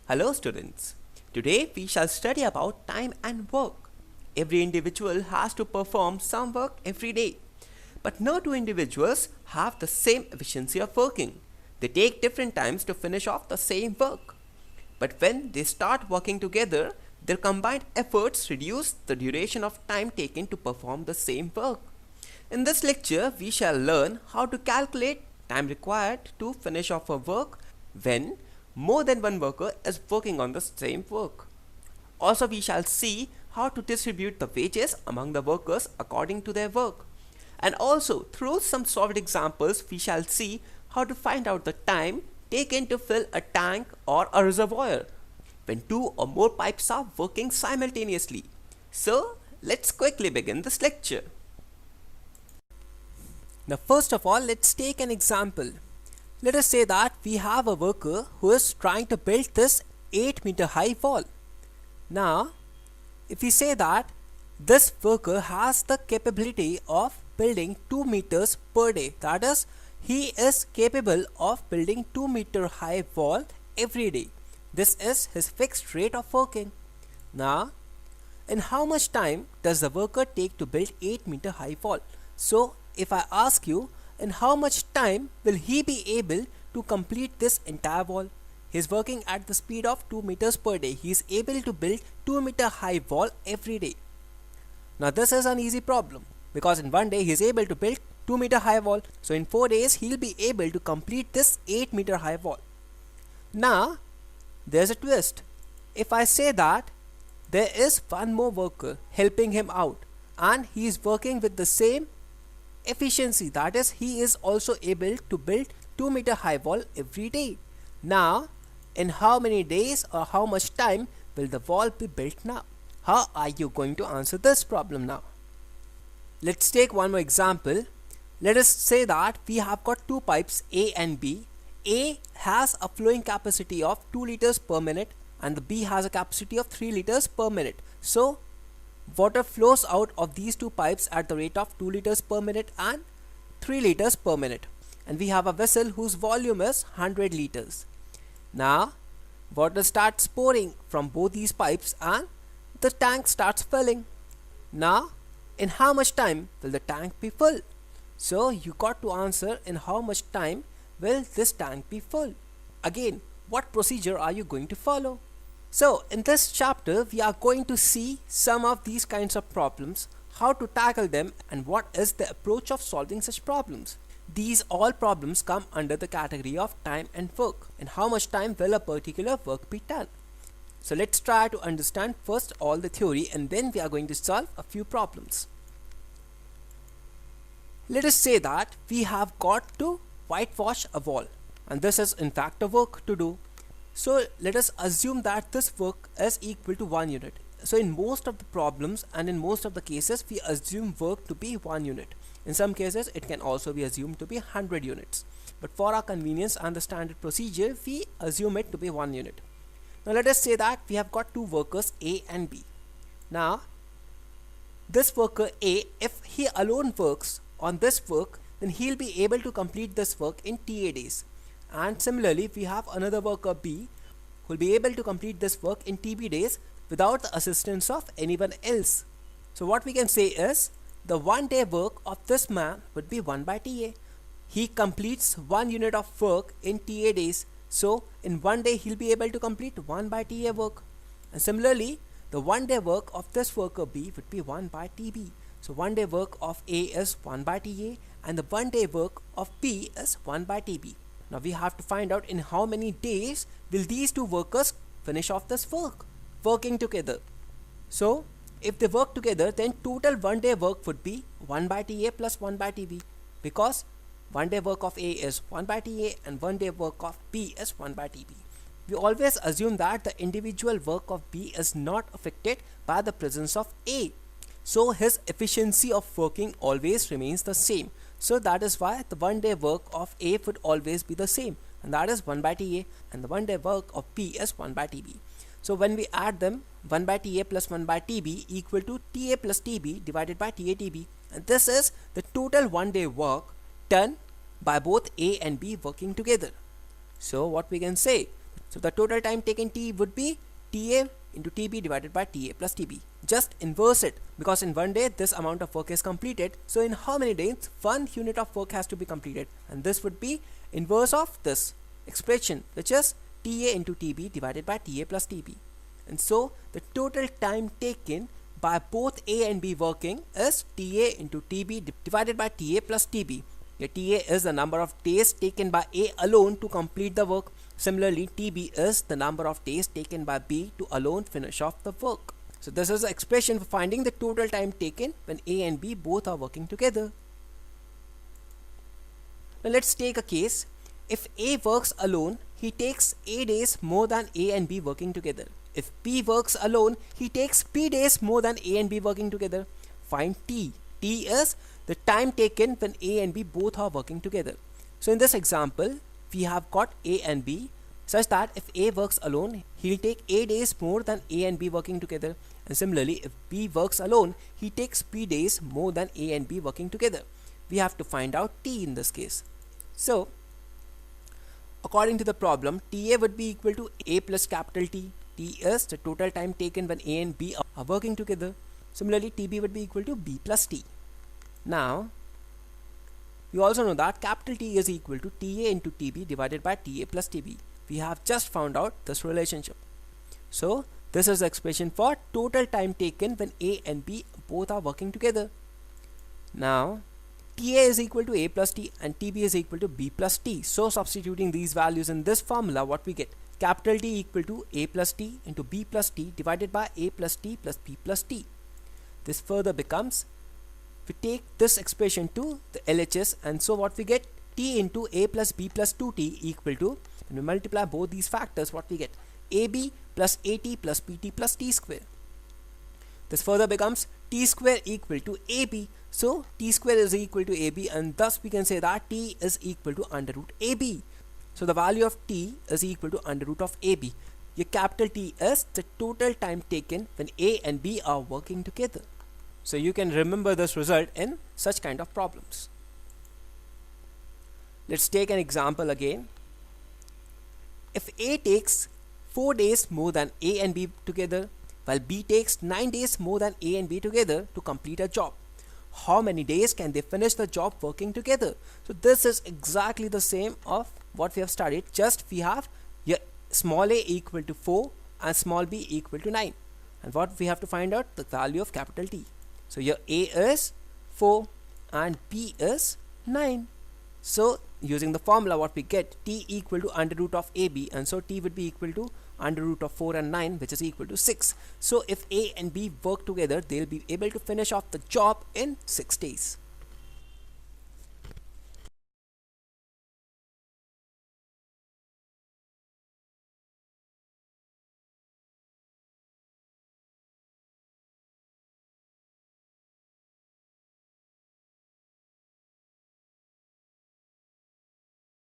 Hello students. Today we shall study about time and work. Every individual has to perform some work every day. But no two individuals have the same efficiency of working. They take different times to finish off the same work. But when they start working together, their combined efforts reduce the duration of time taken to perform the same work. In this lecture, we shall learn how to calculate time required to finish off a work when more than one worker is working on the same work. Also, we shall see how to distribute the wages among the workers according to their work. And also, through some solved examples, we shall see how to find out the time taken to fill a tank or a reservoir when two or more pipes are working simultaneously. So, let's quickly begin this lecture. Now, first of all, let's take an example. Let us say that we have a worker who is trying to build this 8-meter high wall. Now, if we say that this worker has the capability of building 2 meters per day, that is, he is capable of building 2-meter high wall every day. This is his fixed rate of working. Now, in how much time does the worker take to build 8-meter high wall? So, if I ask you, in how much time will he be able to complete this entire wall? He is working at the speed of 2 meters per day. He is able to build 2-meter high wall every day. Now this is an easy problem because in one day he is able to build 2-meter high wall. So in 4 days he will be able to complete this 8-meter high wall. Now there's a twist. If I say that there is one more worker helping him out and he is working with the same efficiency, that is, he is also able to build 2-meter high wall every day. Now, in how many days or how much time will the wall be built now? How are you going to answer this problem now? Let's take one more example. Let us say that we have got two pipes A and B. A has a flowing capacity of 2 liters per minute and the B has a capacity of 3 liters per minute. So, water flows out of these two pipes at the rate of 2 liters per minute and 3 liters per minute. And we have a vessel whose volume is 100 liters. Now, water starts pouring from both these pipes and the tank starts filling. Now, in how much time will the tank be full? So, you got to answer in how much time will this tank be full. Again, what procedure are you going to follow? So, in this chapter, we are going to see some of these kinds of problems, how to tackle them and what is the approach of solving such problems. These all problems come under the category of time and work and how much time will a particular work be done. So, let's try to understand first all the theory and then we are going to solve a few problems. Let us say that we have got to whitewash a wall and this is in fact a work to do. So let us assume that this work is equal to 1 unit. So in most of the problems and in most of the cases we assume work to be 1 unit. In some cases it can also be assumed to be 100 units. But for our convenience and the standard procedure we assume it to be 1 unit. Now let us say that we have got two workers A and B. Now this worker A, if he alone works on this work, then he will be able to complete this work in TA days. And similarly, we have another worker B who will be able to complete this work in TB days without the assistance of anyone else. So what we can say is the 1 day work of this man would be 1 by TA. He completes 1 unit of work in TA days. So in 1 day he will be able to complete 1 by TA work. And similarly, the 1 day work of this worker B would be 1 by TB. So 1 day work of A is 1 by TA and the 1 day work of B is 1 by TB. Now we have to find out in how many days will these two workers finish off this work, working together. So if they work together, then total 1 day work would be 1 by TA plus 1 by TB because 1 day work of A is 1 by TA and 1 day work of B is 1 by TB. We always assume that the individual work of B is not affected by the presence of A. So his efficiency of working always remains the same. So that is why the 1 day work of A would always be the same and that is 1 by TA and the 1 day work of B is 1 by TB. So when we add them, 1 by TA plus 1 by TB equal to TA plus TB divided by TA TB, and this is the total 1 day work done by both A and B working together. So what we can say, the So the total time taken T would be TA into TB divided by TA plus TB. Just inverse it, because in one day this amount of work is completed. So in how many days one unit of work has to be completed, and this would be inverse of this expression, which is TA into TB divided by TA plus TB. And so the total time taken by both A and B working is TA into TB divided by TA plus TB. Here TA is the number of days taken by A alone to complete the work. Similarly, TB is the number of days taken by B to alone finish off the work. So this is the expression for finding the total time taken when A and B both are working together. Now let's take a case. If A works alone, he takes A days more than A and B working together. If B works alone, he takes B days more than A and B working together. Find T. T is the time taken when A and B both are working together. So in this example, we have got A and B, such that if A works alone, he'll take A days more than A and B working together. And similarly, if B works alone, he takes B days more than A and B working together. We have to find out T in this case. So according to the problem, TA would be equal to A plus capital T. T is the total time taken when A and B are working together. Similarly, TB would be equal to B plus T. Now, you also know that capital T is equal to TA into TB divided by TA plus TB. We have just found out this relationship. So, this is the expression for total time taken when A and B both are working together. Now, TA is equal to A plus T and TB is equal to B plus T. So, substituting these values in this formula, what we get? Capital T equal to A plus T into B plus T divided by A plus T plus B plus T. This further becomes, we take this expression to the LHS, and so what we get? T into A plus B plus 2T equal to, when we multiply both these factors, what we get? AB plus AT plus BT plus T square. This further becomes T square equal to AB. So T square is equal to AB, and thus we can say that T is equal to under root AB. So the value of T is equal to under root of AB. Your capital T is the total time taken when A and B are working together. So you can remember this result in such kind of problems. Let's take an example again. If A takes 4 days more than A and B together, while B takes 9 days more than A and B together to complete a job, how many days can they finish the job working together? So this is exactly the same of what we have studied, just we have your small a equal to 4 and small b equal to 9. And what we have to find out? The value of capital T. So your A is 4 and B is 9. So using the formula, what we get? T equal to under root of AB, and so T would be equal to under root of 4 and 9, which is equal to 6. So if A and B work together, they'll be able to finish off the job in 6 days.